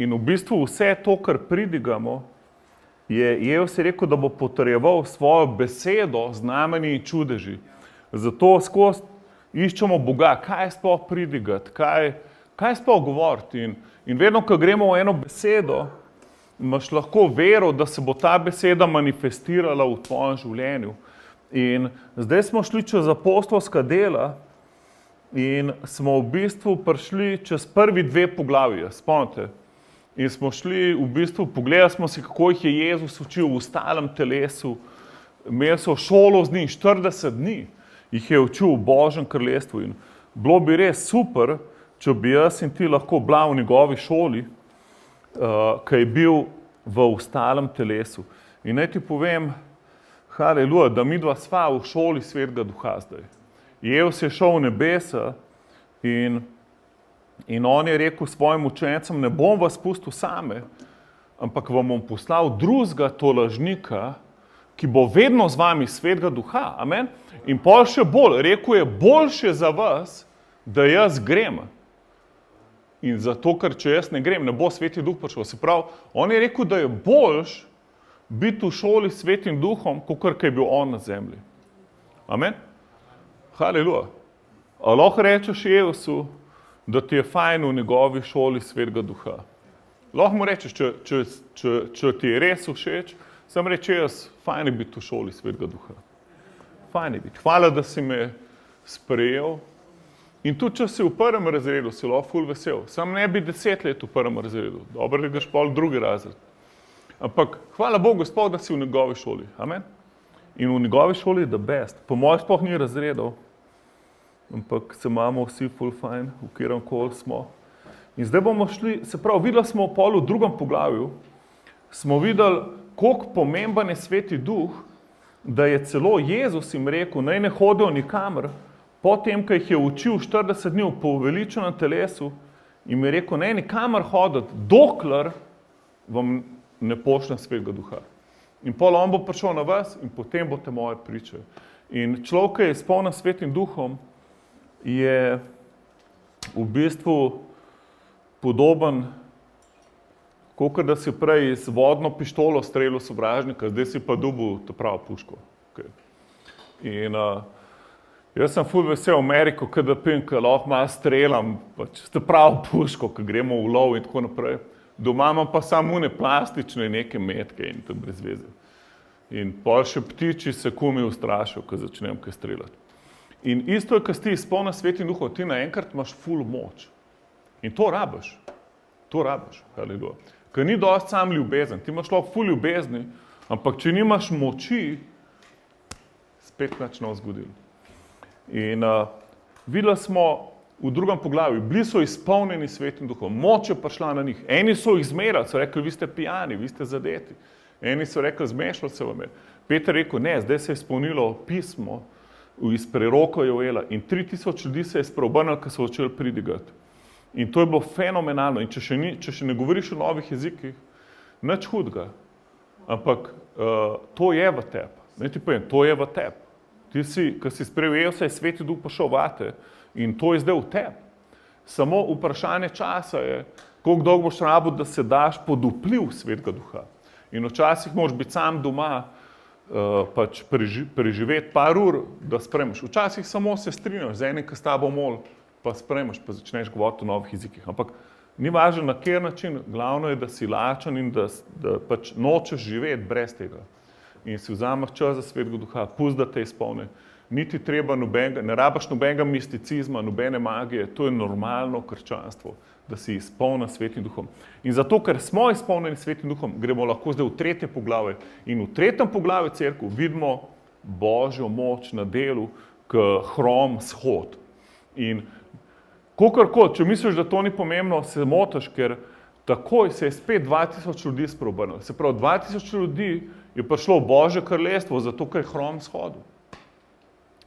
In v bistvu vse to, kar pridigamo, je Jezus rekel, da bo potrjeval svojo besedo, znamenji in čudeži. Zato skozi iščemo Boga, kaj sploh pridigati, kaj sploh govoriti. In vedno, ko gremo v eno besedo, imaš lahko vero, da se bo ta beseda manifestirala v tvojem življenju. In zdaj smo šli čez apostolska dela in smo v bistvu prišli čez prvi 2 poglavja, spomnite. In smo šli v bistvu, pogledali smo si, kako jih je Jezus učil v ostalem telesu. Imeli so šolo z njim, 40 dni jih je učil v Božjem kraljestvu. In bilo bi res super, če bi jaz in ti lahko bila v njegovi šoli, ki je bil v ostalem telesu. In naj ti povem, haleluja, da midva sva v šoli Svetega Duha zdaj. Jezus je šel v nebesa in on je rekel svojim učencem, ne bom vas pustil same, ampak vam bom poslal drugega tolažnika, ki bo vedno z vami Svetega Duha. Amen? In pol še bolj, rekel je, boljše za vas, da jaz grem. In zato, ker če jaz ne grem, ne bo Sveti Duh prišel. Se pravi, on je rekel, da je boljš biti v šoli s Svetim Duhom, kot je bil on na zemlji. Amen? Haleluja. A lahko rečeš Jezusu, da ti je fajn v njegovi šoli Svetega Duha. Lahko mu rečeš, če ti je res všeč, sam reče jaz, fajn je biti v šoli Svetega Duha. Fajn je biti. Hvala, da si me sprejel. In tudi, če si v 1. razredu, si lahko ful vesel. Sam ne bi 10 let v 1. razredu. Dobro, da greš pol 2. razred. Ampak hvala Bogu, Gospod, da si v njegovi šoli. Amen? In v njegovi šoli je the best. Po mojem sploh ni razredov. Ampak se imamo vsi ful fajn, v katerem koli smo. In zdaj bomo šli, se pravi, videli smo pol v 2. poglavju, smo videli, koliko pomemben je Sveti Duh, da je celo Jezus jim rekel, naj ne hodijo nikamor, potem, ko jih je učil 40 dni v poveličenem telesu, jim je rekel, naj nikamor hoditi, dokler vam ne pošljem Svetega Duha. In pol on bo prišel na vas in potem boste moje priče. In človek, ki je izpolnjen Svetim Duhom, je v bistvu podoben, kakor da si prej z vodno pištolo strelil sovražnika, zdaj si pa dobil ta pravo puško. Okay. In jaz sem ful vesel v Ameriko, kada pim, ka lahko malo strelam, pač ta pravo puško, ko gremo v lov in tako naprej. Doma imam pa samo une plastične neke metke in to brez veze. In pol še ptiči se kumi ustrašijo, ko začnem kaj streljati. In isto je, ko si izpolnjen Svetim Duhom, ti naenkrat imaš ful moč. In to rabiš. To rabiš. Haleluja. Ker ni dosti sam ljubezen. Ti imaš lahko ful ljubezni, ampak če nimaš moči, spet nič ne bo zgodilo. In videli smo v 2. poglavju, bili so izpolnjeni Svetim Duhom, moč je prišla na njih. Eni so jih zmerali, so rekli, vi ste pijani, vi ste zadeti. Eni so rekli, zmešali se vam je. Peter rekel, ne, zdaj se je izpolnilo pismo, iz preroka Joela in 3000 ljudi se je spreobrnilo, ko so začeli pridigati. In to je bilo fenomenalno. In če še ne govoriš o novih jezikih, nič hudega. Ampak to je v tebi. Ne ti povem, to je v tebi. Ti si, ko si sprejel Jezusa, je Sveti Duh prišel vate in to je zdaj v tebi. Samo vprašanje časa je, koliko dolgo boš rabil, da se daš pod vpliv Svetega Duha. In včasih moraš biti sam doma, pač preživeti par ur, da sprejmeš. Včasih samo se strinjaš z enim, ki s tabo mol, pa sprejmeš, pa začneš govoriti o novih jezikih. Ampak ni važno na kjer način, glavno je, da si lačen in da pač nočeš živeti brez tega. In si vzameš čas za Svetega Duha, pusti, da te izpolni. Niti treba nobenega, ne rabaš nobenega misticizma, nobene magije, to je normalno krščanstvo, da si izpolnjen Svetim Duhom. In zato, ker smo izpolnjeni Svetim Duhom, gremo lahko zdaj v 3. poglavje. In v 3. poglavju cerkve vidimo Božjo moč na delu, k hrom shod. In kakorkoli, če misliš, da to ni pomembno, se motiš, ker takoj se je spet 2000 ljudi spreobrnilo. Se pravi, 2000 ljudi je prišlo v Božje kraljestvo, zato ker je hrom shodil.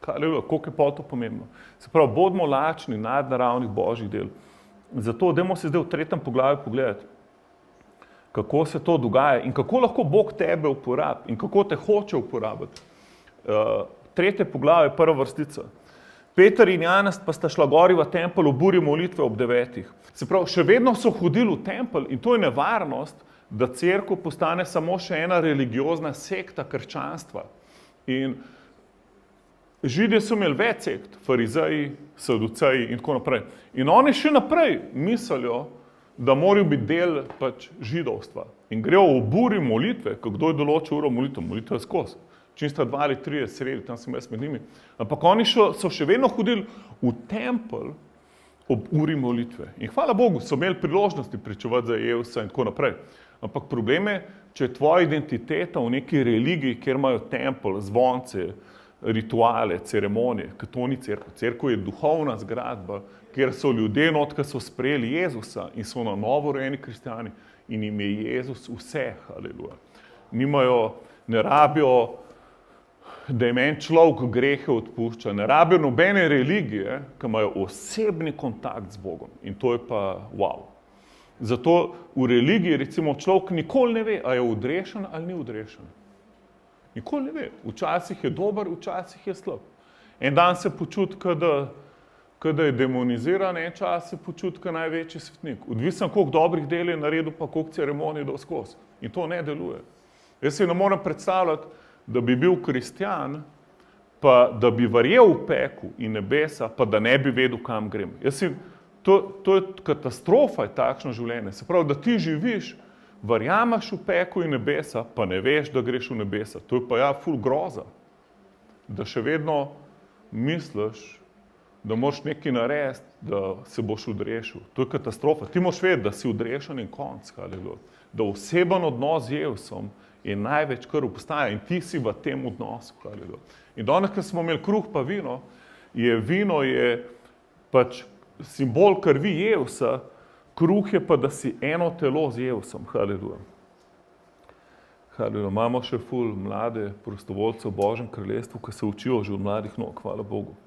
Koliko je pa to pomembno? Se pravi, bodimo lačni nadnaravnih Božjih del. Zato dajmo se zdaj v 3. poglavju pogledati, kako se to dogaja in kako lahko Bog tebe uporabi in kako te hoče uporabiti. 3. poglavje, 1. vrstica. Peter in Janez pa sta šla gori v tempelj v buri molitve ob 9. Se pravi, še vedno so hodili v tempelj in to je nevarnost, da cerkev postane samo še ena religiozna sekta krščanstva. In Židje so imeli več sekt, farizeji, saduceji in tako naprej. In oni še naprej mislijo, da morajo biti del pač židovstva. In grejo v buri molitve, kdo je določil uro molitve, molitve skozi. Čim sta 2 ali 3 sredi, tam sem jaz med njimi. Ampak oni so še vedno hodili v tempelj ob uri molitve. In hvala Bogu, so imeli priložnosti pričevati za Jezusa in tako naprej. Ampak problem je, če je tvoja identiteta v neki religiji, kjer imajo tempelj, zvonce, rituale, ceremonije, ker to ni cerkev. Cerkev je duhovna zgradba, kjer so ljudje not, ki so sprejeli Jezusa in so na novo rojeni kristjani in jim je Jezus vse, haleluja. Ne rabijo, da jim en človek grehe odpušča, ne rabijo nobene religije, ki imajo osebni kontakt z Bogom. In to je pa wow. Zato v religiji recimo človek nikoli ne ve, a je odrešen ali ni odrešen. Nikoli ne ve. Včasih je dober, včasih je slab. En dan se počuti, da je demoniziran, en čas se počuti, da je največji svetnik. Odvisno, koliko dobrih del je naredil, pa koliko ceremonij do skozi. In to ne deluje. Jaz si ne morem predstavljati, da bi bil kristjan, pa da bi verjel v pekel in nebesa, pa da ne bi vedel, kam grem. To je katastrofa, je takšno življenje. Se pravi, da ti živiš, verjameš v pekel in nebesa, pa ne veš, da greš v nebesa. To je pa ful groza. Da še vedno misliš, da moraš nekaj narediti, da se boš odrešil. To je katastrofa. Ti moraš vedeti, da si odrešen in konc, da oseben odnos z Jezusom je največ, kar obstaja in ti si v tem odnosu. In danes, ko smo imeli kruh pa vino je pač simbol krvi Jezusa, kruh je pa, da si eno telo z Jezusom. Haleluja. Haleluja. Imamo še ful mlade prostovoljce v Božjem kraljestvu, ki se učijo že od mladih nog, hvala Bogu.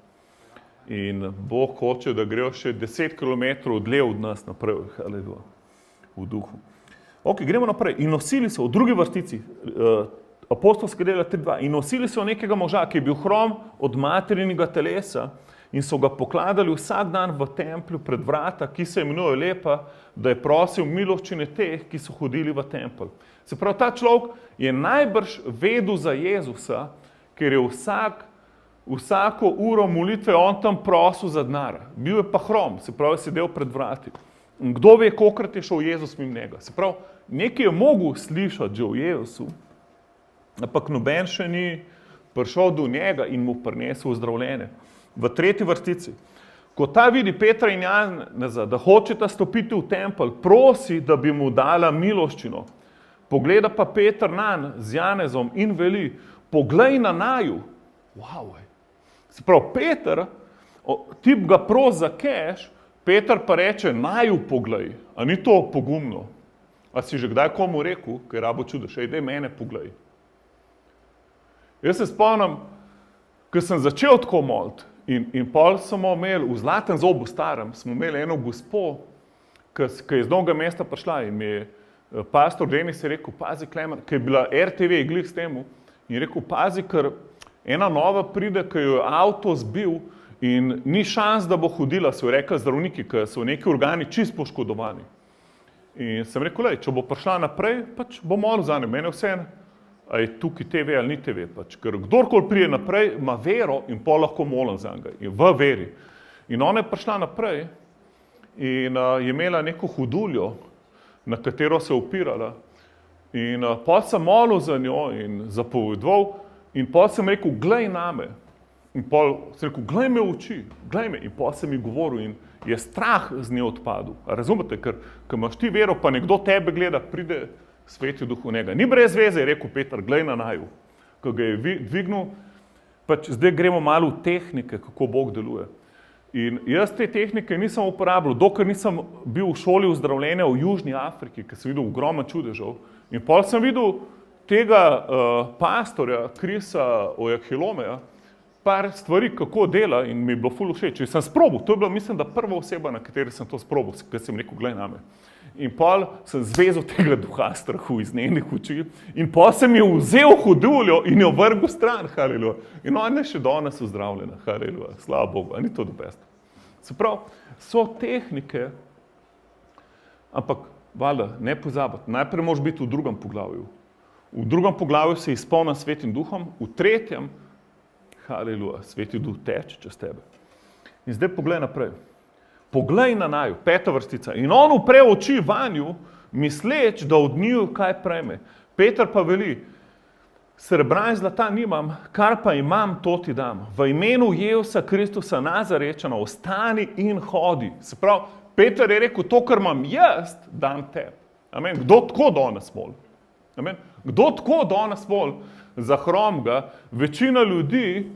In Bog hoče, da grejo še 10 km dlje od nas naprej, haleluja, v duhu. Ok, gremo naprej. In nosili so v drugi vrstici, apostolska dela 3:2, in nosili so nekega moža, ki je bil hrom od materinega telesa in so ga pokladali vsak dan v templju pred vrata, ki se imenuje Lepa, da je prosil miloščine teh, ki so hodili v tempelj. Se pravi, ta človek je najbrž vedel za Jezusa, ker je vsako uro molitve on tam prosil za denar. Bil je pa hrom, se pravi, sedel pred vrati. In kdo ve, kolikrat je šel Jezus mimo njega. Se pravi, nekaj je mogel slišati že o Jezusu, ampak noben še ni prišel do njega in mu prinesel zdravljenje. V 3. vrstici. Ko ta vidi Petra in Janeza, da hočeta stopiti v tempelj, prosi, da bi mu dala miloščino. Pogleda pa Peter nanj z Janezom in veli, poglej na naju. Wow. Se pravi, Peter, ti ga pros za keš, Peter pa reče, naju poglej. A ni to pogumno? A si že kdaj komu rekel, ker rabo čudež, daj mene poglej. Jaz se spomnim, ko sem začel tako moliti in pol smo imeli v Zlatem zobu starem, smo imeli eno gospo, ki je z Novega mesta prišla in mi je pastor Denis je rekel, pazi Klemen, ki je bila RTV glih s temu, in rekel, pazi, ker ena nova pride, ki jo je avto zbil in ni šans, da bo hodila, so rekli zdravniki, ker so neki organi čist poškodovani. In sem rekel, če bo prišla naprej, pač bo molil za njo, mene vseeno, a je tukaj TV ali ni TV, pač, ker kdorkoli prije naprej, ima vero in pol lahko molim za njega, in v veri. In ona je prišla naprej in je imela neko huduljo, na katero se je opirala. In pol sem molil za njo in zapovedoval in pol sem rekel, glej name. In pol sem rekel, glej me v oči, glej me. In pol sem mi govoril in je strah z nje odpadel. A razumete, ker imaš ti vero, pa nekdo tebe gleda, pride Sveti Duh v njega. Ni brez veze, je rekel Peter, glej na naju. Ko ga je dvignil, pač zdaj gremo malo v tehnike, kako Bog deluje. In jaz te tehnike nisem uporabljal, dokler nisem bil v šoli zdravljenja v Južni Afriki, ker sem videl ogromno čudežev. In pol sem videl tega pastorja, Krisa Ojahilomeja, par stvari, kako dela in mi je bilo ful všeč. In sem sprobal, to je bila, mislim, da prva oseba, na kateri sem to sprobal, ker sem rekel, glej name. In pol sem zvezal tega duha strahu iz njenih oči in pol sem jo vzel hoduljo in jo vrgel stran, haleluja. In ona je še danes ozdravljena, haleluja, slava Bogu, a ni to dopest. Se pravi, so tehnike, ampak valjda, ne pozabiti, najprej moraš biti v drugem poglavju. V drugem poglavju se izpolnjen s Svetim duhom, v tretjem, haleluja, Sveti duh teče čez tebe. In zdaj poglej naprej. Poglej na naju, 5. vrstica. In on upre oči vanju, misleč, da od njiju kaj prejme. Peter pa veli, srebra in zlata nimam, kar pa imam, to ti dam. V imenu Jezusa Kristusa Nazarečana ostani in hodi. Se pravi, Peter je rekel, to, kar imam jaz, dam tebi. Amen. Kdo tako danes moli? Amen. Kdo tako danes moli? Za hromga, večina ljudi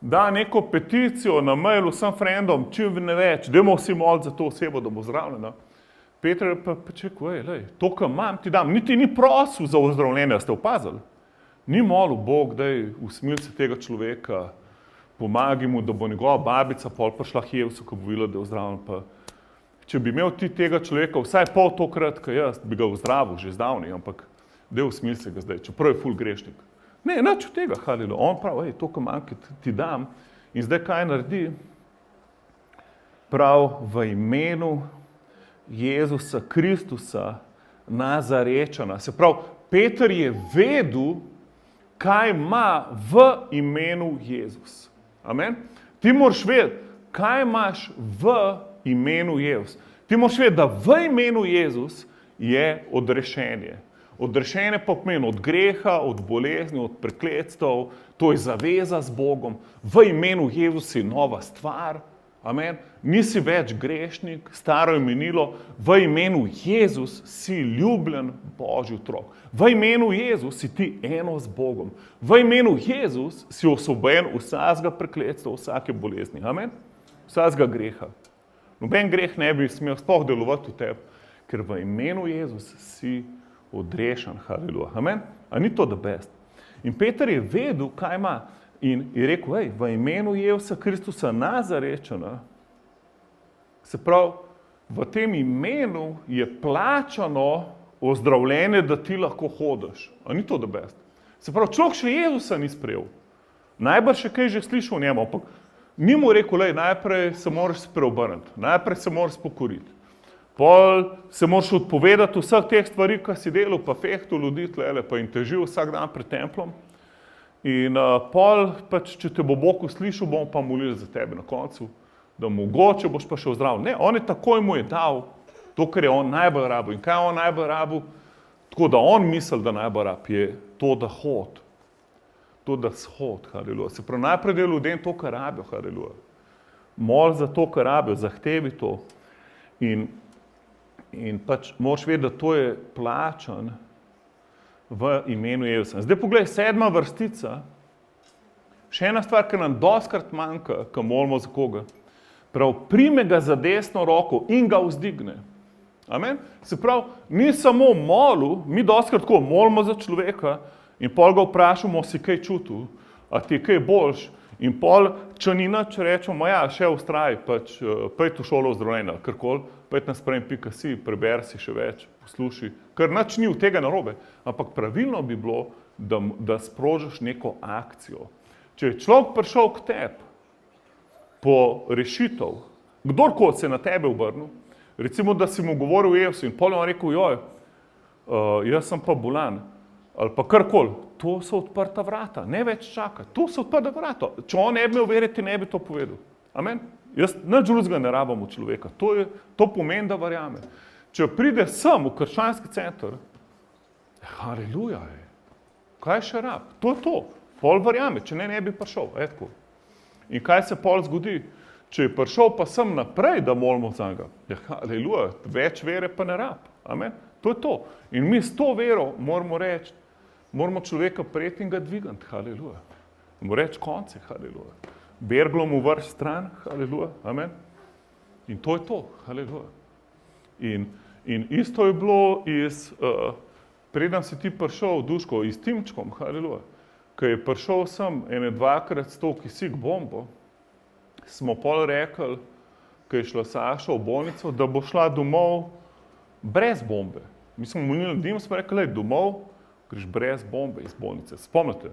da neko peticijo na mail vsem frendom, čim ne več, dajmo vsi moliti za to osebo, da bo zdravljena. Peter pa čekal, to, kar imam, ti dam. Niti ni prosil za ozdravljenje, ste opazili? Ni molil Bog, daj usmili se tega človeka, pomagi mu, da bo njegova babica pol prišla k Jezusu, ko bo videla, da je ozdravljen. Pa, če bi imel ti tega človeka vsaj pol tokrat, kot jaz, bi ga ozdravil že zdavni, ampak daj usmili se ga zdaj, čeprav je ful grešnik. Ne, nič od tega, haleluja. On pravi, to, kar manjka, ti dam. In zdaj kaj naredi? Prav v imenu Jezusa Kristusa Nazarečana. Se pravi, Peter je vedel, kaj ima v imenu Jezus. Amen? Ti moraš vedeti, kaj imaš v imenu Jezus. Ti moraš vedeti, da v imenu Jezus je odrešenje. Odrešenje pa pomeni od greha, od bolezni, od prekletstev, to je zaveza z Bogom. V imenu Jezus si nova stvar, amen. Nisi več grešnik, staro je minilo, v imenu Jezus si ljubljen Božji otrok. V imenu Jezus si ti eno z Bogom. V imenu Jezus si osvobojen vsakega prekletstva, vsake bolezni, amen. Vsakega greha. Noben greh ne bi smel sploh delovati v tebi, ker v imenu Jezus si odrešen, haleluja. Amen? A ni to the best? In Peter je vedel, kaj ima in je rekel, v imenu Jezusa Kristusa Nazarečana, se pravi, v tem imenu je plačano ozdravljenje, da ti lahko hodiš. A ni to the best? Se pravi, človek še Jezusa ni sprejel. Najbrž še kaj že slišal o njemu, ampak ni mu rekel, najprej se moraš preobrniti, najprej se moraš pokoriti. Pol se moraš odpovedati vseh teh stvari, ki si delal, pa fehtu ljudi tlele, pa in težil vsak dan pred templom. In pol, pač, če te bo Bog uslišal, bomo pa molili za tebe na koncu, da mogoče boš pa še ozdravil. Ne, on je takoj mu je dal to, kar je on najbolj rabil. In kaj je on najbolj rabil? Tako da on misli, da najbolj rab je to, da hod. To, da shod, haleluja. Se pravi, najprej da ljudem to, kar rabijo, haleluja. Mol za to, kar rabijo, zahtevi to. In pač moraš vedeti, da to je plačan v imenu Jezusa. Zdaj poglej, 7. vrstica, še ena stvar, ki nam dostikrat manjka, ko molimo za koga. Prav, prime ga za desno roko in ga vzdigne. Amen? Se pravi, ni samo molil, mi dostikrat tako molimo za človeka in pol ga vprašamo, si kaj čutil, a ti je kaj boljš. In pol, če ni nič, rečemo, še vztraj, pač, pojdi v šolo ozdravljenja, karkoli, pojdi na sprem.si, preberi si še več, posluši, ker nič ni od tega narobe. Ampak pravilno bi bilo, da sprožiš neko akcijo. Če je človek prišel k tebi po rešitev, kdorkoli se na tebe obrnil, recimo, da si mu govoril o Jezusu in pol on rekel, jaz sem pa bolan, ali pa karkoli, to so odprta vrata, ne več čaka, to so odprta vrata. Če on ne bi imel vere, ti ne bi to povedal. Amen? Jaz nič drugega ne rabim od človeka, to pomeni, da verjame. Če pride sem v krščanski center, haleluja, kaj še rab? To je to, pol verjame, če ne bi prišel, etko. In kaj se pol zgodi? Če je prišel pa sem naprej, da molimo za njega, haleluja, več vere pa ne rab. Amen? To je to. In mi s to vero moramo reči, moramo človeka prijeti in ga dvigati, haleluja. Moramo reči konce, haleluja. Berglo mu vrš stran, haleluja, amen. In to je to, haleluja. In isto je bilo preden si ti prišel, Duško, s Timčkom, haleluja. Ko je prišel sem ene dvakrat s to kisik bombo, smo pol rekli, ko je šla Saša v bolnico, da bo šla domov brez bombe. Mi smo molili dim, smo rekli, domov, greš brez bombe iz bolnice. Spomnite?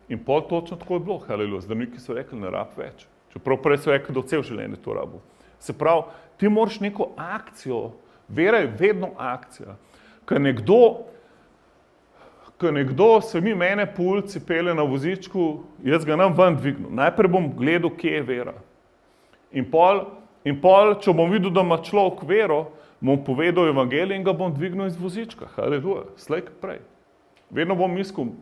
In pol točno tako je bilo, haleluja. Zdravniki so rekli, ne rab več. Čeprav prej so rekli, da cel življenje to rabo. Se pravi, ti moraš neko akcijo, vera je vedno akcija. Ko nekdo se mi mene po ulici pelje na vozičku, jaz ga nam ven dvignil. Najprej bom gledal, kje je vera. In pol, če bom videl, da ima človek vero, bom povedal evangelij in ga bom dvignil iz vozička. Haleluja, slej kot prej. Vedno bom mislil,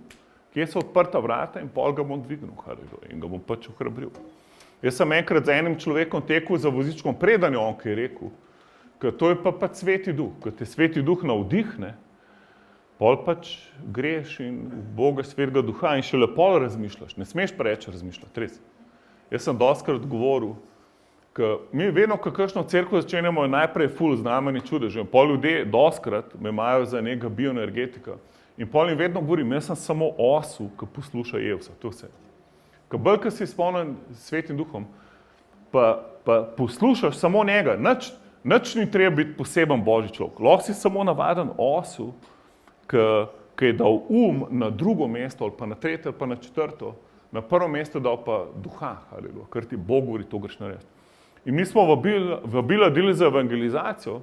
kje so odprta vrata in pol ga bom dvignil, haleluja, in ga bom pač ohrabril. Jaz sem enkrat z enim človekom tekel za vozičkom, preden je on kaj rekel, ker to je pa pač Sveti Duh. Ko te Sveti Duh navdihne, pol pač greš in v Boga Svetega Duha in šele pol razmišljaš. Ne smeš preveč razmišljati, res. Jaz sem dostikrat govoril, ker mi vedno, ko kakšno cerkev začenjamo, je najprej ful znamenji čudeži. Pol ljudje dostikrat me imajo za nekega bioenergetika. In pol jim vedno govorim, jaz sem samo osu, ki posluša Jevsa, to vse. Ko bolj, ko si izpolnjen s Svetim Duhom, pa poslušaš samo njega, nič ni treba biti poseben Božji človek. Lahko si samo navaden osu, ki je dal na drugo mesto, ali pa na tretje, ali pa na četrto, na prvo mesto dal pa duha, haleluja, ker ti Bog govori, to greš narediti. In mi smo vabila deli za evangelizacijo,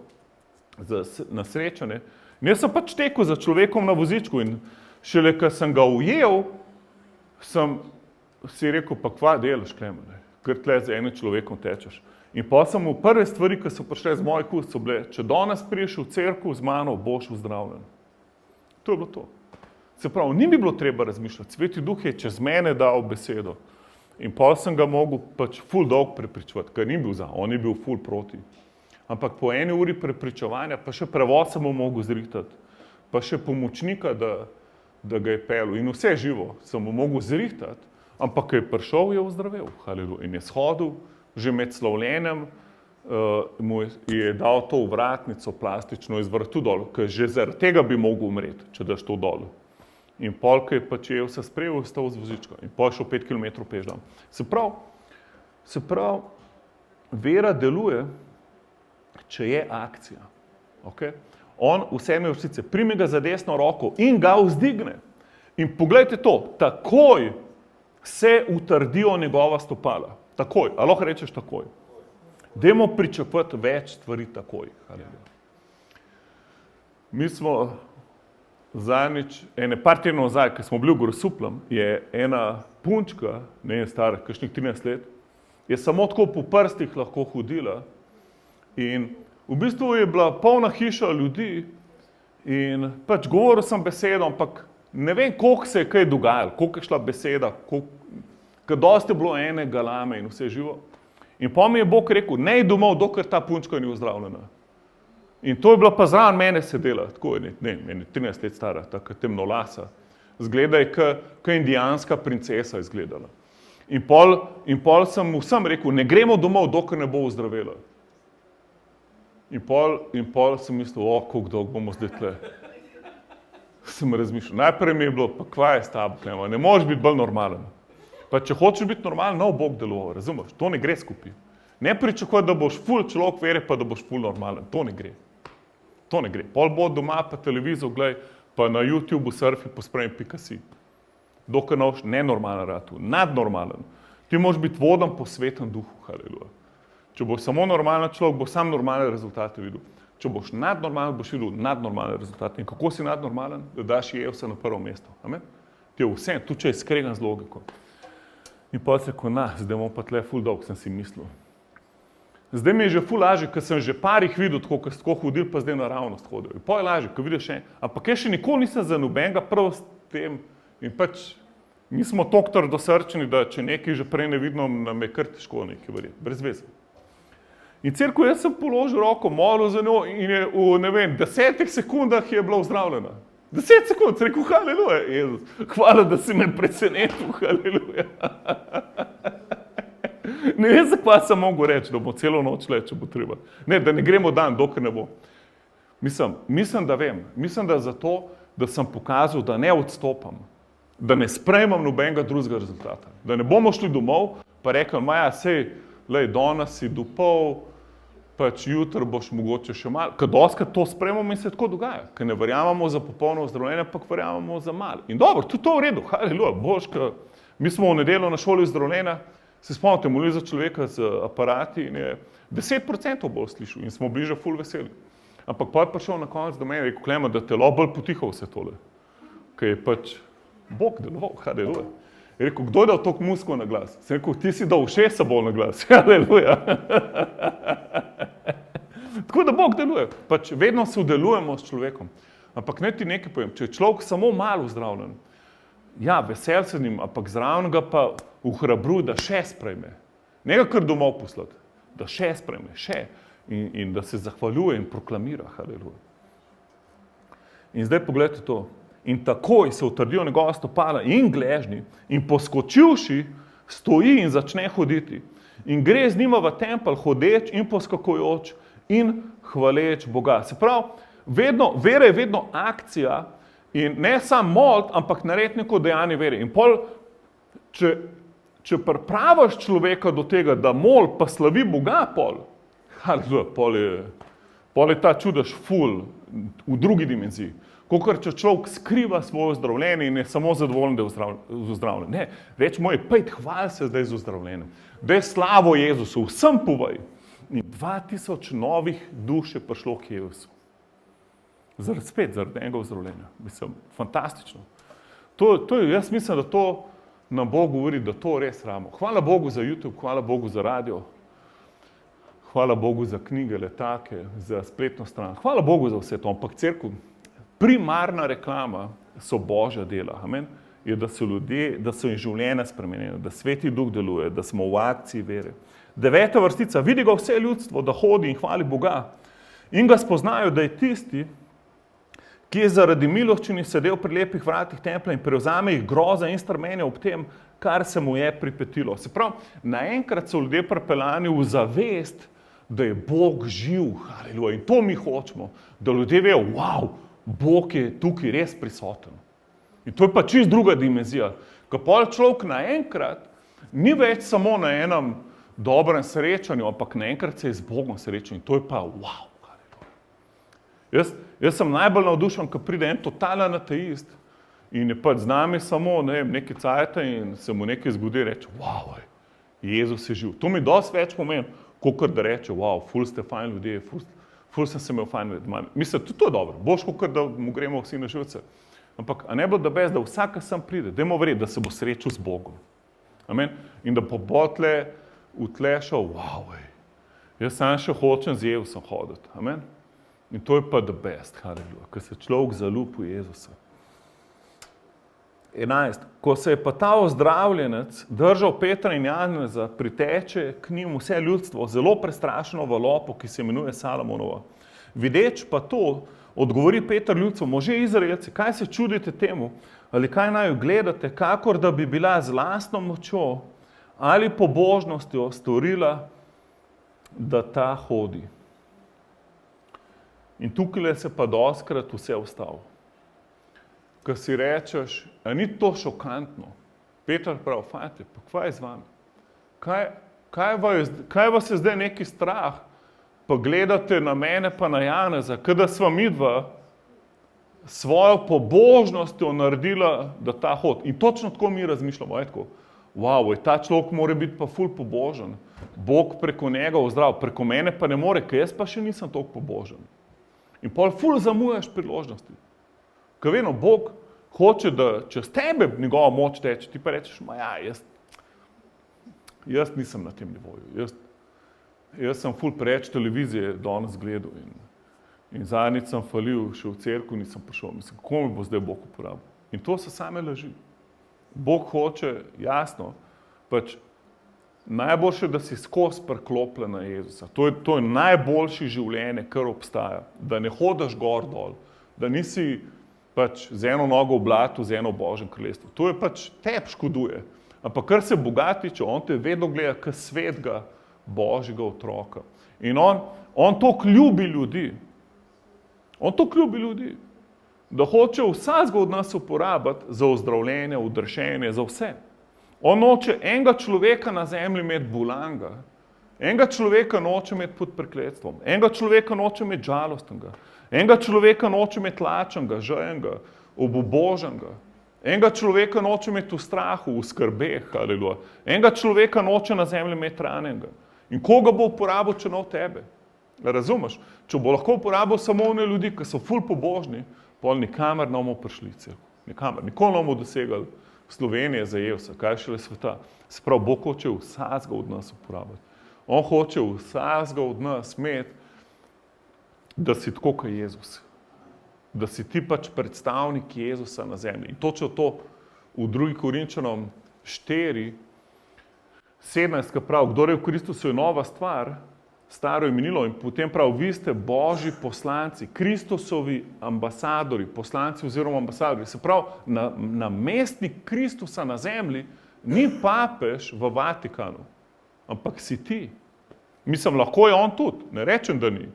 na srečanje, in jaz sem pač tekel za človekom na vozičku in šele, ko sem ga ujel, sem si rekel, pa kva delaš, Klemen, ker tle z enim človekom tečeš. In pa sem v prve stvari, ki so prišle z mojih ust, so bile, če danes priješ v cerkev z mano, boš uzdravljen. To je bilo to. Se pravi, ni mi bilo treba razmišljati. Sveti Duh je čez mene dal besedo. In pa sem ga mogel pač ful dolg prepričevati, ker ni bil za, on je bil ful proti. Ampak po 1 uri prepričevanja, pa še prevoz sem mu mogel zrihtati, pa še pomočnika, da ga je pelil. In vse živo sem mu mogel zrihtati, ampak ko je prišel, je ozdravel. Haleluja. In je shodil, že med slavljenjem, mu je dal to vratnico plastično iz vratu dol, ker že zaradi tega bi mogel umreti, če daš to dol. In pol, ko je pač se sprejel, je stal z vozička in pol šel 5 km peš dan. Se pravi, vera deluje, če je akcija. Okay? On v 7 vrstice prime ga za desno roko in ga vzdigne. In poglejte to, takoj se utrdijo njegova stopala. Takoj, a lahko rečeš takoj. Dajmo pričakovati več stvari takoj. Mi smo zadnjič, par tednov nazaj, ko smo bili v Grosupljem, je ena punčka, ne je stara, kakšnih 13 let, je samo tako po prstih lahko hodila in v bistvu je bila polna hiša ljudi in pač govoril sem besedo, ampak ne vem, koliko se je kaj dogajalo, koliko je šla beseda, ker dosti je bilo ene galame in vse živo. In pa mi je Bog rekel, ne je domov, dokler ta punčka ni ozdravljena. In to je bila pa zraven mene sedela, tako je, meni 13 let stara, tako temnolasa. Zgleda je, kot indijanska princesa izgledala. In pol sem vsem rekel, ne gremo domov, dokler ne bo ozdravela. In pol sem mislil, koliko dolgo bomo zdaj tle. Sem razmišljal, najprej mi je bilo, pa kva je s tabo, Klemen, ne moreš biti bolj normalen. Pa če hočeš biti normalen, nov Bog deloval, razumeš? To ne gre skupaj. Ne pričakuj, da boš ful človek vere, pa da boš ful normalen. To ne gre. To ne gre. Pol bo doma pa televizijo, glej, pa na YouTubeu surfi po spremem.si. Dokaj noš nenormalen ratu, nadnormalen. Ti moraš biti vodan po Svetem Duhu, haleluja. Če boš samo normalen človek, boš sam normalne rezultate videl. Če boš nadnormalen, boš videl nadnormalne rezultate. In kako si nadnormalen? Da daš Jevsa na prvo mesto. Amen? Ti je vse, tu če je skregan z logiko. In pa se rekel, zdaj bomo pa tle ful dolg, sem si mislil. Zdaj mi je že ful lažje, ker sem že parih videl, tako hodil, pa zdaj naravnost hodil. In pa je lažje, ker vidiš še, ampak jaz še nikoli nisem za nobenega prav s tem. In pač, mi smo toliko trdosrčni, da če nekaj že prej ne vidimo, nam je kar težko nekaj verjeti, brez veze. In cerkev, jaz sem položil roko, molil za njo in je v, 10 sekundah je bila ozdravljena. 10 sekund, sem rekel, haleluja, Jezus, hvala, da si me presenetil, haleluja. Ne vem, zakaj sem mogel reči, da bo celo noč le, če bo treba. Ne, da ne gremo dan, dokler ne bo. Mislim, da vem. Mislim, da zato, da sem pokazal, da ne odstopam, da ne sprejmem nobenega drugega rezultata. Da ne bomo šli domov, pa rekli, Maja, sej, lej, danes si dopol, pač jutri boš mogoče še malo, ker doskrat to spremamo in se tako dogaja, ker ne verjamemo za popolno ozdravljenje, ampak verjamemo za malo. In dobro, tudi to v redu, haleluja, boš, ker mi smo v nedeljo na šoli ozdravljenja, se spomnite, molili za človeka z aparati in je 10% bolj slišal in smo bliže ful veseli. Ampak pa je prišel na konec do mene, rekel, Klemen, da telo bolj potiha vse tole, ker je pač Bog deloval, haleluja. Je rekel, kdo je dal toliko muskov na glas? Sem rekel, ti si dal ušesa bolj na glas, haleluja. Tako da Bog deluje, pač vedno se udelujemo s človekom. Ampak ne ti nekaj povem, če je človek samo malo zdravljen, ja, vesel se njim, ampak zraven ga pa uhrabruj, da še sprejme. Ne ga kar domov poslati, da še sprejme, še. In da se zahvaljuje in proklamira, haleluja. In zdaj pogledajte to. In takoj se utrdijo njegova stopala in gležnji in poskočivši stoji in začne hoditi. In gre z njima v tempelj hodeč in poskakujoč in hvaleč Boga. Se pravi, vera je vedno akcija in ne samo molt, ampak narediti neko dejanje vere. In pol, če pripraviš človeka do tega, da mol pa slavi Boga haleluja, pol je ta čudež ful v drugi dimenziji. Kakor če človek skriva svoje ozdravljenje in je samo zadovoljen, da je ozdravljen. Ne, reč moj, pejt, hvali se zdaj z ozdravljenjem. Daj slavo Jezusu, vsem povej. In 2000 novih duš je prišlo k Jezusu. Zaradi enega ozdravljenja. Mislim, fantastično. Jaz mislim, da to nam Bog govori, da to res rabimo. Hvala Bogu za YouTube, hvala Bogu za radio. Hvala Bogu za knjige, letake, za spletno stran. Hvala Bogu za vse to, ampak cerkev, primarna reklama so Božja dela, amen, je, da so ljudje, da so jim življenja spremenjena, da Sveti Duh deluje, da smo v akciji vere. 9. vrstica, vidi ga vse ljudstvo, da hodi in hvali Boga in ga spoznajo, da je tisti, ki je zaradi miloščini sedel pri lepih vratih templja in prevzame jih groza in strmenja ob tem, kar se mu je pripetilo. Se pravi, naenkrat so ljudje pripeljani v zavest, da je Bog živ, haleluja, in to mi hočemo, da ljudje vejo, wow, Bog je tukaj res prisoten. In to je pa čisto druga dimenzija, ko pol človek naenkrat ni več samo na enem dobrem srečanju, ampak naenkrat se je z Bogom srečal in to je pa wow, haleluja. Jaz sem najbolj navdušen, ko pride en totalen ateist in je pač z nami samo nekaj cajta in se mu nekaj zgodi, reče, wow, Jezus je živ. To mi dosti več pomeni, kakor da reče, wow, ful ste fajn ljudje, ful sem se imel fajn. Mislim, tudi to je dobro, boš kakor da mu gremo vsi na živce. Ampak, a ne bilo da bez, da vsaka sem pride, dajmo verjeti, da se bo srečal z Bogom. Amen. In da bo tle v tle šel, wow, jaz sam še hočem z Jezusom hoditi. Amen. In to je pa the best, haleluja, ker se človek zaljubi v Jezusa. 11. Ko se je pa ta ozdravljenec držal Petra in Janeza, priteče k njim vse ljudstvo, zelo prestrašeno v lopu, ki se imenuje Salomonova. Videč pa to, odgovori Peter ljudstvu, može Izraelci, kaj se čudite temu, ali kaj naj gledate, kakor da bi bila z lastno močjo ali pobožnostjo storila, da ta hodi. In tukaj se pa doskrat vse ustavi. Ko si rečeš, a ni to šokantno? Peter pravi, fajte, pa kva je z vami? Kaj vas je zdaj neki strah? Pa gledate na mene pa na Janeza, kada sva midva svojo pobožnostjo naredila, da ta hod. In točno tako mi razmišljamo, tako, wow, ta človek mora biti pa ful pobožen. Bog preko njega ozdrav, preko mene pa ne more, ker jaz pa še nisem toliko pobožen. In pol ful zamujaš priložnosti. Ker vedno Bog hoče, da čez tebe njegova moč teče, ti pa rečeš, jaz nisem na tem nivoju. Jaz sem ful preveč televizije danes gledal in zadnjič sem falil, še v cerkev nisem prišel. Mislim, kako mi bo zdaj Bog uporabil? In to so same laži. Bog hoče, jasno, pač najboljše, da si skozi priklopljen na Jezusa. To je najboljše življenje, kar obstaja. Da ne hodaš gor dol, da nisi pač z eno nogo v blatu, z eno v Božjem kraljestvu. To je pač tebi škoduje. Ampak kar se Boga tiče, on te vedno gleda kot svetega Božjega otroka. In on toliko ljubi ljudi. On toliko ljubi ljudi, da hoče vsakega od nas uporabiti za ozdravljenje, odrešenje, za vse. On hoče enega človeka na zemlji imeti bolanga Enega človeka noče imeti pod prekletstvom, enega človeka noče imeti žalostnega, enega človeka noče imeti lačnega, žejenega, obuboženega, enega človeka noče imeti v strahu, v skrbeh, haleluja. Enega človeka noče na zemlji imeti ranjenega. In koga bo uporabil, če ne v tebe? Razumeš? Če bo lahko uporabil samo one ljudi, ki so ful pobožni, pol nikamor ne bomo prišli cel. Nikamor. Nikoli ne bomo dosegali Slovenije za Jevsa, kaj šele sveta. Se pravi, Bog hoče vsakega od nas uporabiti. On hoče vsakega od nas imeti, da si tako kot Jezus. Da si ti pač predstavnik Jezusa na zemlji. In točno to v 2. Korinčanom 4, 17, pravi, kdor je v Kristusu je nova stvar, staro je minilo, in potem pravi, vi ste Božji poslanci, Kristusovi ambasadori, poslanci oziroma ambasadori. Se pravi, namestnik Kristusa na zemlji ni papež v Vatikanu, ampak si ti. Mislim, lahko je on tudi, ne rečem, da ni.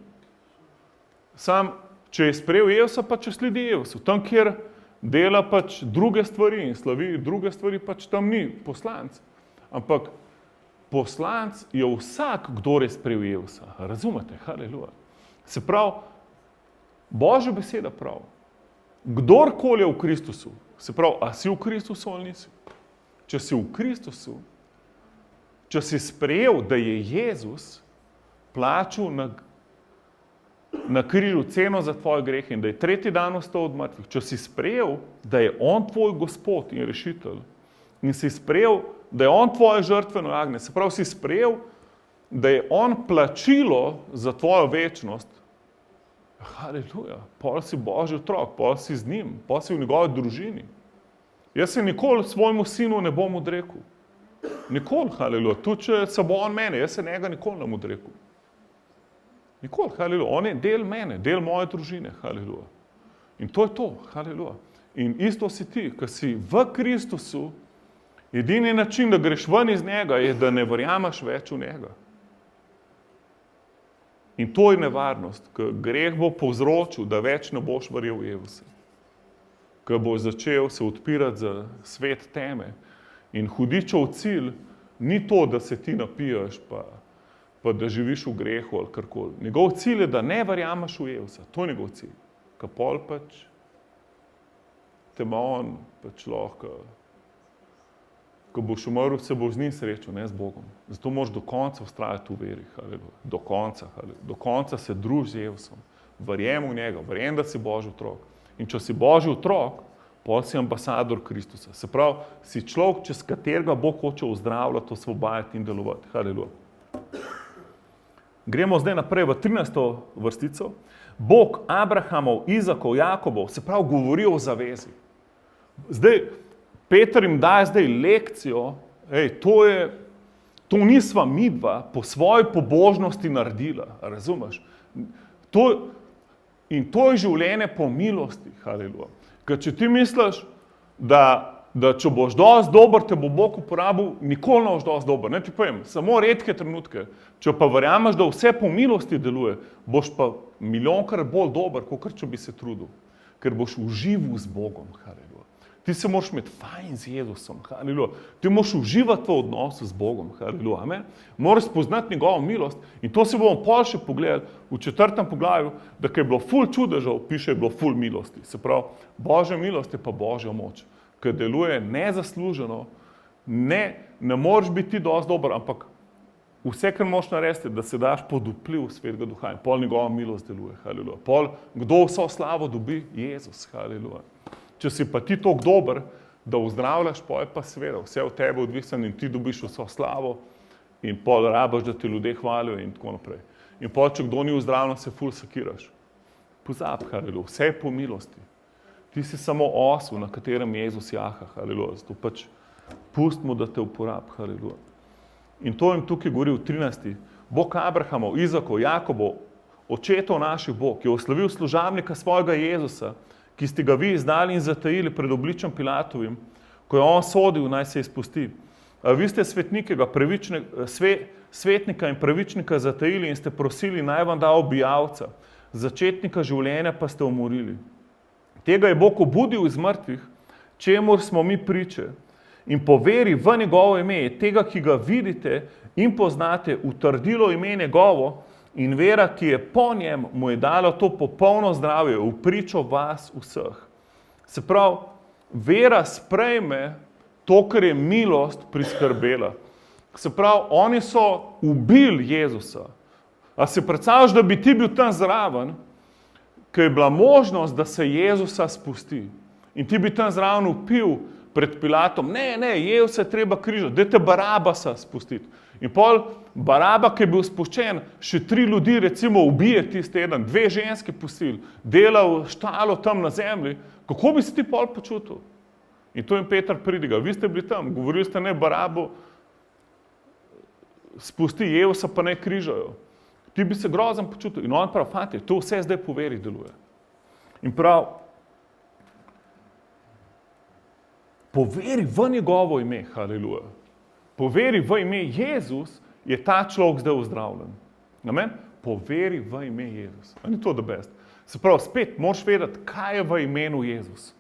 Sam, če je sprejel Jevsa, pa če sledi Jevsu. Tam, kjer dela pač druge stvari in slavi druge stvari, pač tam ni poslanc. Ampak poslanc je vsak, kdo je sprejel Jevsa. Razumete? Haleluja. Se pravi, Božja beseda pravi. Kdorkoli je v Kristusu, se pravi, a si v Kristusu ali nisi? Če si v Kristusu, če si sprejel, da je Jezus plačal na križu ceno za tvoje grehe in da je tretji dan vstal od mrtvih, če si sprejel, da je on tvoj Gospod in rešitelj in si sprejel, da je on tvoje žrtveno jagnje, se pravi, si sprejel, da je on plačilo za tvojo večnost, haleluja, pol si Božji otrok, pol si z njim, pol si v njegovi družini. Jaz se nikoli svojemu sinu ne bom odrekel. Nikoli, haleluja, tudi če se bo on mene, jaz se njega nikoli ne bom odrekel. Nikoli, haleluja, on je del mene, del moje družine, haleluja. In to je to, haleluja. In isto si ti, ki si v Kristusu, edini način, da greš ven iz njega, je, da ne verjameš več v njega. In to je nevarnost, ker greh bo povzročil, da več ne boš verjel v Jezusa. Ker boš začel se odpirati za svet teme. In hudičev cilj ni to, da se ti napiješ, pa da živiš v grehu ali karkoli. Njegov cilj je, da ne verjameš v Jezusa. To je njegov cilj. Ker pol pač te ima on pač lahko. Ko boš umrl, se boš z njim srečal, ne z Bogom. Zato moraš do konca vztrajati v veri. Haleluja. Do konca, haleluja. Do konca se druži z Jezusom. Verjem v njega, verjem, da si Božji otrok. In če si Božji otrok, pol si ambasador Kristusa. Se pravi, si človek, čez katerega Bog hoče ozdravljati, osvobajati in delovati. Haleluja. Gremo zdaj naprej v 13. vrstico. Bog Abrahamov, Izakov, Jakobov, se pravi, govori o zavezi. Zdaj, Peter jim daje zdaj lekcijo, to nisva midva po svoji pobožnosti naredila, razumeš? In to je življenje po milosti, haleluja. Ker če ti misliš, da če boš dosti dober, te bo Bog uporabil, nikoli ne boš dosti dober. Ne ti povem, samo redke trenutke. Če pa verjameš, da vse po milosti deluje, boš pa milijonkrat bolj dober, kot če bi se trudil. Ker boš užival z Bogom, haleluja. Ti se moraš imeti fajn z Jezusom, haleluja. Ti moraš uživati v odnosu z Bogom, haleluja, amen. Moraš spoznati njegovo milost in to se bomo pol še pogledali v 4. poglavju, da kaj je bilo ful čudežev, piše, je bilo ful milosti. Se pravi, Božja milost je pa Božja moč, ki deluje nezasluženo, ne moreš biti ti dosti dober, ampak vse, kar moraš narediti, da se daš pod vpliv Svetega Duha in pol njegova milost deluje, haleluja. Pol kdo vso slavo dobi? Jezus, haleluja. Če si pa ti toliko dober, da ozdravljaš, pol je pa seveda, vse od tebe odvisen in ti dobiš vso slavo in pol rabaš, da ti ljudje hvalijo in tako naprej. In pol, če kdo ni ozdravljen, se ful sekiraš. Pozabi, haleluja, vse je po milosti. Ti si samo osel, na katerem Jezus jaha, haleluja. Zato pač pustimo, da te uporabi, haleluja. In to jim tukaj govori v 13. Bog Abrahamov, Izakov, Jakobov, očetov naših Bog, je oslovil služabnika svojega Jezusa, ki ste ga vi izdali in zatajili pred obličem Pilatovim, ko je on sodil, naj se izpusti. Vi ste svetnika in pravičnika zatajili in ste prosili, naj vam da ubijalca, začetnika življenja pa ste umorili. Tega je Bog obudil iz mrtvih, čemur smo mi priče. In po veri v njegovo ime, tega, ki ga vidite in poznate utrdilo ime njegovo in vera, ki je po njem, mu je dala to popolno zdravje v pričo vas vseh. Se pravi, vera sprejme to, kar je milost priskrbela. Se pravi, oni so ubili Jezusa. A si predstavljaš, da bi ti bil tam zraven, ko je bila možnost, da se Jezusa spusti. In ti bi tam zraven vpil pred Pilatom, ne, Jezusa je treba križati, dajte Barabasa spustiti. In pol Baraba, ki je bil spuščen, še 3 ljudi recimo ubije tisti teden, 2 ženske pustili, delal štalo tam na zemlji, kako bi se ti pol počutil? In to jim Peter pridiga, vi ste bili tam, govorili ste ne Barabu, spusti Jezusa pa ne križajo. Ti bi se grozen počutil. In on prav, fante, to vse zdaj po veri deluje. In prav, po veri v njegovo ime, haleluja, po veri v ime Jezus je ta človek zdaj ozdravljen. Amen? Po veri v ime Jezus. A ni to the best? Se pravi, spet moraš vedeti, kaj je v imenu Jezus.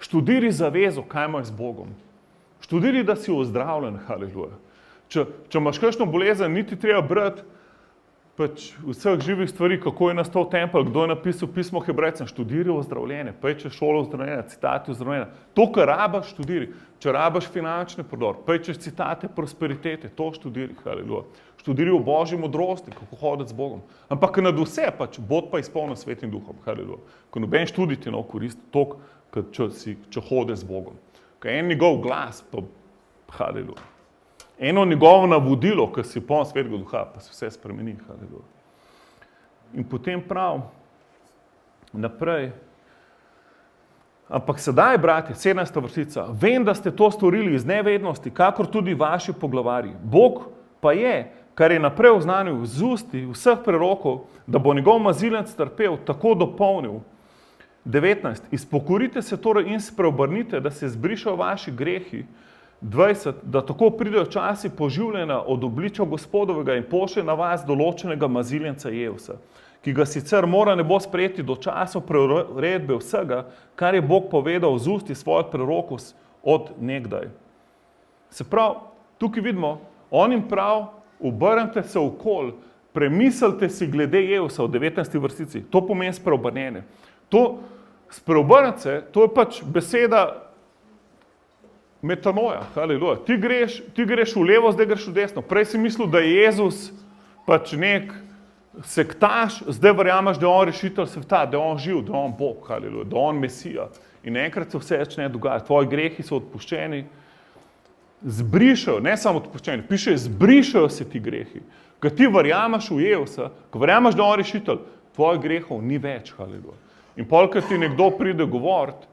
Študiri zavezo, kaj imaš z Bogom. Študiri, da si ozdravljen, haleluja. Če imaš kakšno bolezen, niti treba brati pač vseh živih stvari, kako je nastal tempelj, kdo je napisal pismo Hebrejcem, študiri ozdravljenje, pejče šolo ozdravljenja, citati ozdravljenja. To, kar rabaš, študiri. Če rabaš finančni prodor, pejčeš citate prosperitete, to študiri, haleluja. Študiri o Božji modrosti, kako hoditi z Bogom. Ampak nad vse pač, bod pa izpolnjen Svetim Duhom, haleluja. Ko noben študij ti ne koristi toliko, če hodiš z Bogom. Ko en njegov glas, pa haleluja. Eno njegovo navodilo, ki si poln Svetega Duha, pa se vse spremeni. Haleluja. In potem prav naprej. Ampak sedaj, bratje, 17. vrstica, vem, da ste to storili iz nevednosti, kakor tudi vaši poglavarji. Bog pa je, kar je naprej oznanil z usti vseh prerokov, da bo njegov mazilenec trpel, tako dopolnil. 19. Izpokorite se torej in se preobrnite, da se zbrišajo vaši grehi. 20. Da tako pridejo časi poživljena od obličja Gospodovega in pošlje na vas določenega maziljenca Jezusa, ki ga sicer mora nebo sprejeti do časov preuredbe vsega, kar je Bog povedal z usti svojih prerokov od nekdaj. Se pravi, tukaj vidimo, on jim prav, obrnite se okoli, premislite si glede Jezusa v 19. vrstici. To pomeni spreobrnjene. To spreobrniti se, to je pač beseda metanoja, haleluja. Ti greš v levo, zdaj greš v desno. Prej si mislil, da je Jezus pač nek sektaš, zdaj verjameš, da je on rešitelj sveta, da je on živ, da je on Bog, haleluja, da je on Mesija. In enkrat se vse začne dogajati. Tvoji grehi so odpuščeni, zbrišajo, ne samo odpuščeni, piše, zbrišajo se ti grehi. Ko ti verjameš v Jezusa, ko verjameš, da je on rešitelj, tvojih grehov ni več, haleluja. In pol, ko ti nekdo pride govoriti,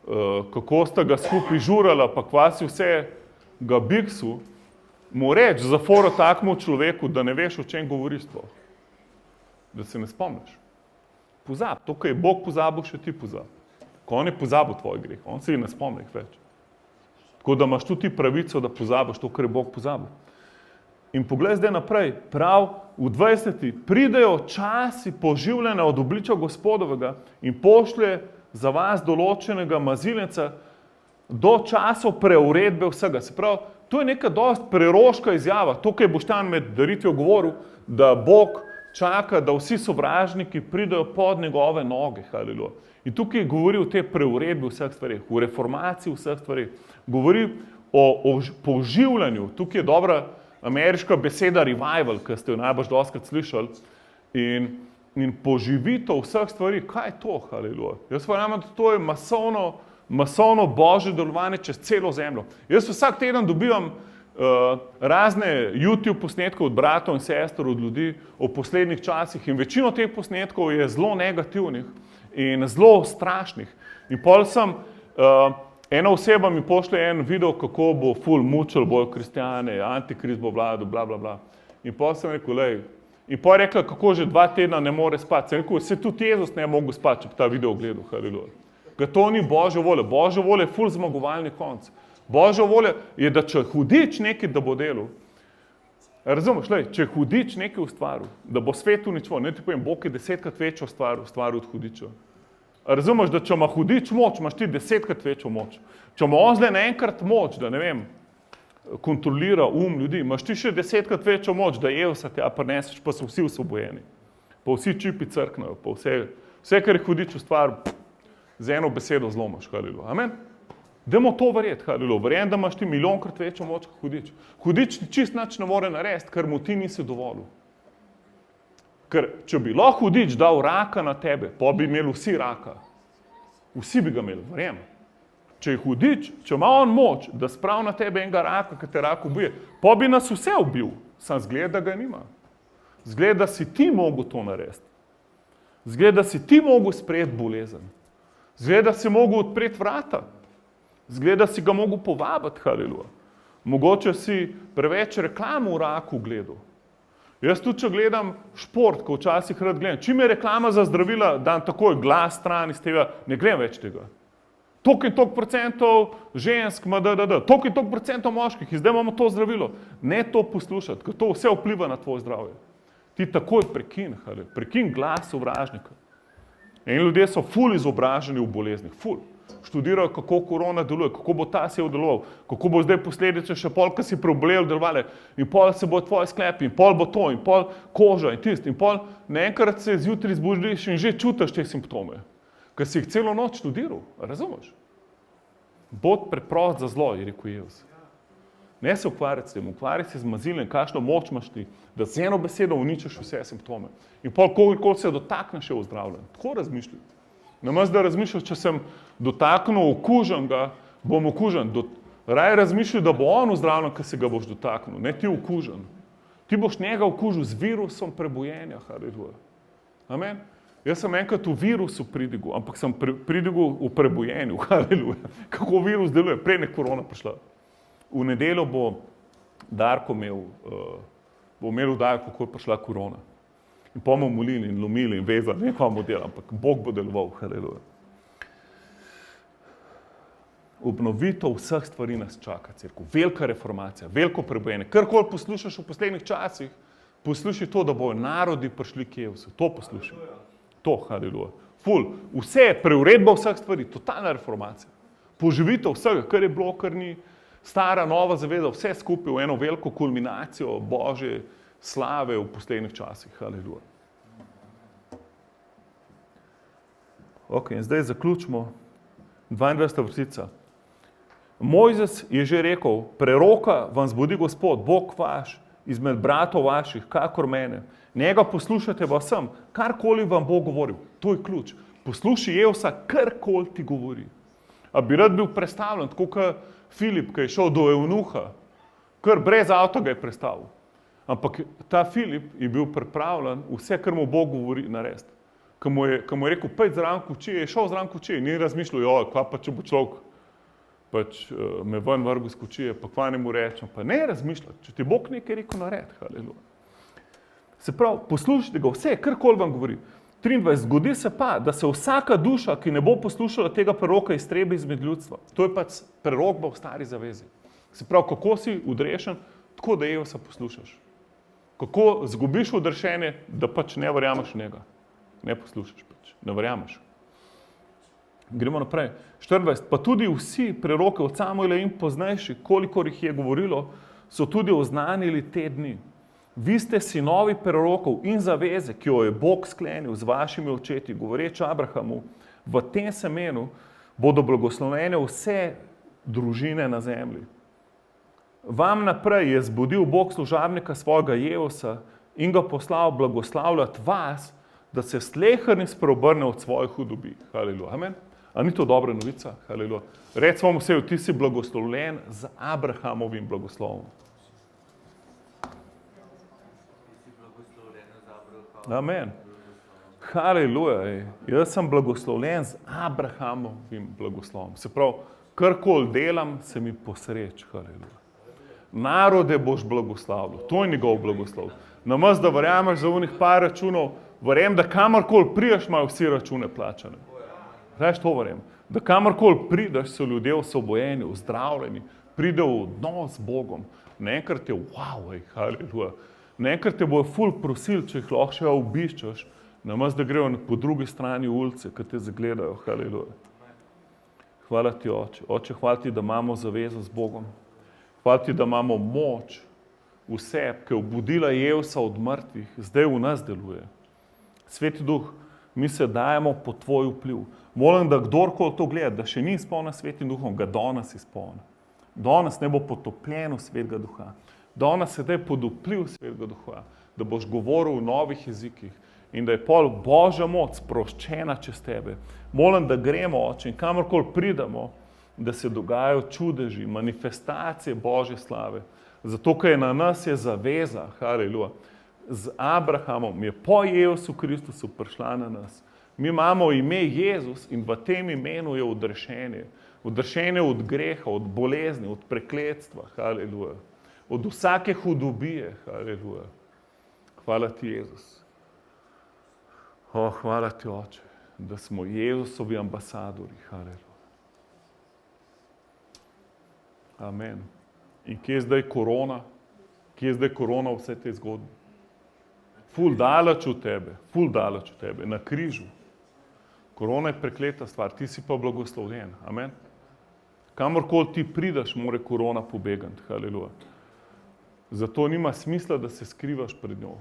kako sta ga skupaj žurala, pa kvasi vse ga biksu, mu reči za foro takmu človeku, da ne veš, o čem govoriš sploh. Da se ne spomniš. Pozab, to, kar je Bog pozabil, še ti pozab. Ko on je pozabil tvoj greh, on se ji ne spomni več. Tako da imaš tudi pravico, da pozabiš to, kar je Bog pozabil. In poglej zdaj naprej, prav v 20. pridejo časi poživljene od obličja Gospodovega in pošlje za vas določenega maziljenca do časov preuredbe vsega. Se pravi, to je neka dost preroška izjava. To, kar je Boštjan med daritvijo govoril, da Bog čaka, da vsi sovražniki pridejo pod njegove noge. Haleluja. In tukaj govori o tej preuredbi vseh stvareh, o reformaciji vseh stvareh. Govori o poživljanju. Tukaj je dobra ameriška beseda revival, ki ste jo najbolj dostakrat slišali. In poživitev vseh stvari, kaj je to, haleluja? Jaz verjamem, da to je masovno Božje delovanje čez celo zemljo. Jaz vsak teden dobivam razne YouTube posnetkov od bratov in sester, od ljudi o poslednjih časih in večino teh posnetkov je zelo negativnih in zelo strašnih. In pol ena oseba mi pošlje en video, kako bo ful mučil, bojo kristjane, antikrist bo vladal, bla, bla, bla. In pol sem rekel, lej, in pa je rekla, kako že 2 tedna ne more spati. Sem rekel, se tudi Jezus ne mogel spati, če bi ta video gledal, haleluja. Ker to ni Božja volja. Božja volja je ful zmagovalni konc. Božja volja je, da če hudič nekaj, da bo delal. Razumeš, lej, če hudič nekaj ustvaril, da bo svet uničval, ne ti povem, Bog je 10-krat večjo ustvaril od hudiča. Razumeš, da če ima hudič moč, imaš ti 10-krat večjo moč. Če ima on zdaj naenkrat moč, da ne vem, kontrolira ljudi. Imaš ti še 10krat večjo moč, da Evsa tja prineseš, pa so vsi osvobojeni. Pa vsi čipi crknejo, pa vse, kar je hudič v stvar, z eno besedo zlomaš, haleluja. Amen? Dajmo to verjeti, haleluja. Verjem, da imaš ti milijonkrat večjo moč kot hudič. Hudič ti čist nič ne more narediti, ker mu ti nisi dovolil. Ker če bi lahko hudič dal raka na tebe, pa bi imeli vsi raka. Vsi bi ga imeli, verjem. Če je hudič, če ima on moč, da spravi na tebe enega raka, ki te rak ubije, pa bi nas vse ubil. Sam zgleda, da ga nima. Zgleda, da si ti mogel to narediti. Zgleda, da si ti mogel sprejeti bolezen. Zgleda, da si mogel odpreti vrata. Zgleda, da si ga mogel povabiti, haleluja. Mogoče si preveč reklamo v raku gledal. Jaz tudi, če gledam šport, ko včasih rad gledam, čim je reklama za zdravila, dam takoj glas stran iz tega, ne gledam več tega. Toliko in toliko procentov žensk, toliko in toliko procentov moških, in zdaj imamo to zdravilo. Ne to poslušati, ker to vse vpliva na tvoje zdravje. Ti takoj prekin glas sovražnika. In ljudje so ful izobraženi v boleznih, ful. Študirajo, kako korona deluje, kako bo ta sev deloval, kako bo zdaj posledice še pol, ki si preobolel delovale, in pol se bo tvoje sklepi, in pol bo to, in pol koža, in tist, in pol naenkrat se zjutraj zbudiš in že čutiš te simptome, ker si jih celo noč študiral, razumeš? Bod preprost za zlo, je rekel Jezus. Ne se ukvarjati s tem, ukvarjati se z mazilem, kakšno moč imaš ti, da z eno besedo uničiš vse simptome. In pol koliko se dotakneš je ozdravljen. Tako razmišljati. Namesto da razmišljaš, če sem dotaknil okuženega, bom okužen. Raje razmišljaj, da bo on ozdravljen, ker se ga boš dotaknil, ne ti okužen. Ti boš njega okužil z virusom prebojenja, haleluja. Amen? Jaz sem enkrat v virusu pridigel, ampak sem pridigel v prebojenju, haleluja. Kako virus deluje, prej ne korona prišla. V nedeljo bo Darko imel vdajo, kako je prišla korona. In pa bomo molili in lomili in vezali, ne bomo delali, ampak Bog bo deloval, haleluja. Obnovitev vseh stvari nas čaka, cerkev. Velika reformacija, veliko prebojenje. Karkoli poslušaš v poslednjih časih, poslušaj to, da bojo narodi prišli k Jezusu. To poslušaj. To, haleluja. Ful, vse, preuredba vseh stvari, totalna reformacija. Poživitev vsega, kar je bilo, kar ni, stara, nova zaveza, vse skupaj v eno veliko kulminacijo Božje slave v poslednjih časih, haleluja. Ok, in zdaj zaključimo. 22. vrstica. Mojzes je že rekel, preroka vam zbudi Gospod, Bog vaš, izmed bratov vaših, kakor mene. Njega poslušajte vsem, karkoli vam bo govoril. To je ključ. Poslušaj Jevsa, karkoli ti govori. A bi rad bil prestavljen, tako kot Filip, ki je šel do Evnuha, kar brez avta ga je prestavil. Ampak ta Filip je bil pripravljen vse, kar mu Bog govori, narediti. Ko mu je rekel, pojdi zraven kočije, je šel zraven kočije, ni razmišljal, joj, kva pa če bo človek me ven vrgel z kočije, pa kva ne mu rečem, pa ne razmišljati, če ti Bog nekaj rekel, naredi, haleluja. Se pravi, poslušajte ga vse, karkoli vam govori. 23. Zgodi se pa, da se vsaka duša, ki ne bo poslušala tega preroka, iztrebi izmed ljudstva. To je pač prerok v stari zavezi. Se pravi, kako si odrešen, tako da Jevsa poslušaš. Kako zgubiš odrešenje, da pač ne verjameš v njega. Ne poslušaš pač, ne verjameš. Gremo naprej. 24. Pa tudi vsi preroke od Samuela in poznejši, kolikor jih je govorilo, so tudi oznanili te dni. Vi ste sinovi prerokov in zaveze, ki jo je Bog sklenil z vašimi očeti, govoreč Abrahamu, v tem semenu bodo blagoslovljene vse družine na zemlji. Vam naprej je zbudil Bog služabnika svojega Jevsa in ga poslal blagoslavljati vas, da se sleherni spreobrne od svojih hudobij. Haleluja. Amen. A ni to dobra novica? Haleluja. Recimo vse, ti si blagoslovljen z Abrahamovim blagoslovom. Amen. Haleluja. Jaz sem blagoslovljen z Abrahamovim blagoslovom. Se pravi, karkoli delam, se mi posreč. Haleluja. Narode boš blagoslavljal. To je njegov blagoslov. Namesto da verjameš za unih par računov, verjam, da kamorkoli priješ, imajo vsi račune plačane. Znaš to verjam? Da kamorkoli prideš, so ljudje osvobojeni, ozdravljeni, pride v odnos z Bogom. Naenkrat je wow, haleluja. Naenkrat te bojo ful prosil, če jih lahko še obiščeš, namesto da grejo po drugi strani ulice, ki te zagledajo. Haleluja. Hvala ti, Oče. Oče, hvala ti, da imamo zavezo z Bogom. Hvala ti, da imamo moč v sebi, ki je obudila Jezusa od mrtvih, zdaj v nas deluje. Sveti Duh, mi se dajemo pod tvoj vpliv. Molim, da kdorkoli to gleda, da še ni izpolnjen Svetim Duhom, ga danes izpolni. Danes ne bo potopljen v Svetega Duha. Danes se daj pod vpliv Svetega Duha, da boš govoril v novih jezikih in da je pol Božja moč sproščena čez tebe. Molim, da gremo, Oče, in kamorkoli pridemo, da se dogajajo čudeži, manifestacije Božje slave. Zato, ker je na nas je zaveza, haleluja, z Abrahamom je po Jezusu Kristusu prišla na nas. Mi imamo ime Jezus in v tem imenu je odrešenje. Odrešenje od greha, od bolezni, od prekletstva, haleluja. Od vsake hudobije, haleluja. Hvala ti, Jezus. Hvala ti, Oče, da smo Jezusovi ambasadori, haleluja. Amen. In kje je zdaj korona? Kje je zdaj korona v vse te zgodbe? Ful daleč od tebe, na križu. Korona je prekleta stvar, ti si pa blagoslovljen. Amen. Kamorkoli ti prideš, more korona pobegati. Haleluja. Zato nima smisla, da se skrivaš pred njo.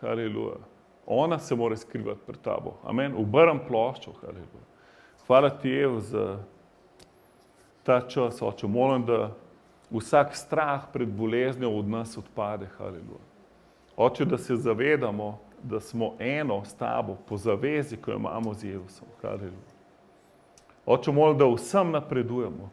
Haleluja. Ona se mora skrivati pred tabo. Amen. Obrnem ploščo. Haleluja. Hvala ti, Ev, za ta čas, Oče. Molim, da vsak strah pred boleznijo od nas odpade. Haleluja. Oče, da se zavedamo, da smo eno s tabo po zavezi, ko jo imamo z Jezusom. Haleluja. Oče, molim, da vsem napredujemo.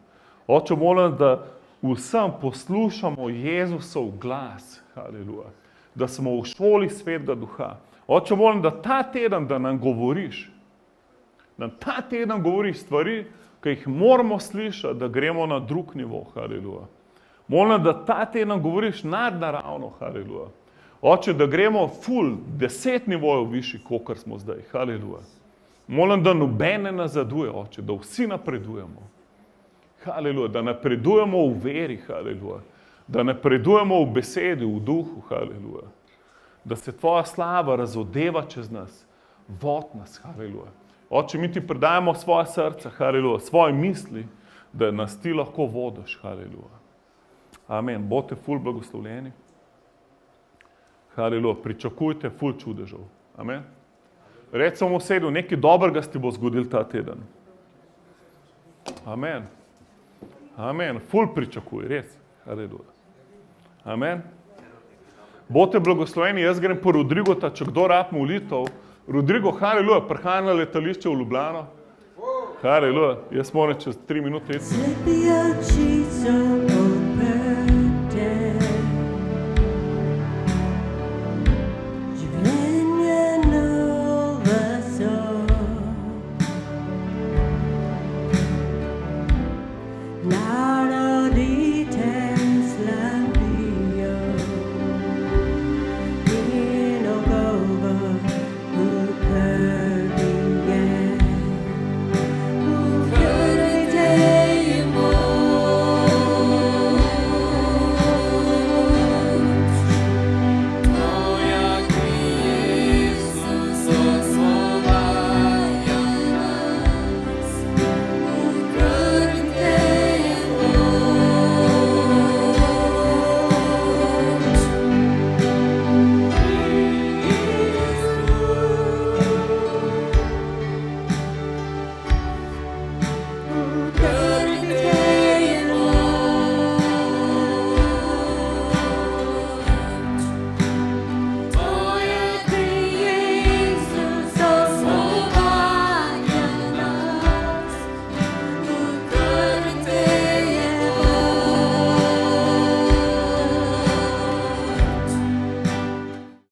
Oče, molim, da vsem poslušamo Jezusov glas. Haleluja. Da smo v šoli Svetega Duha. Oče, molim, da ta teden, da nam govoriš. Da ta teden govoriš stvari, ki jih moramo slišati, da gremo na drug nivo. Haleluja. Molim, da ta teden govoriš nadnaravno. Haleluja. Oče, da gremo 10 nivojev višji, kot smo zdaj. Haleluja. Molim, da nobene nazaduje, Oče, da vsi napredujemo. Haleluja. Da napredujemo v veri. Haleluja. Da napredujemo v besedi, v duhu. Haleluja. Da se tvoja slava razodeva čez nas, vod nas. Haleluja. Oče, mi ti predajamo svoje srce, haleluja, svoje misli, da nas ti lahko vodiš. Haleluja. Amen. Bote ful blagoslovljeni. Haleluja. Pričakujte ful čudežev. Amen. Recimo vsedu, nekaj dobrega se ti bo zgodil ta teden. Amen. Amen. Ful pričakuj, res. Haleluja. Amen. Bote blagosloveni, jaz grem po Rodrigota, če kdo rab molitev. Rodrigo, haleluja, prihajam na letališče v Ljubljano. Haleluja, jaz moram čez 3 minute iti.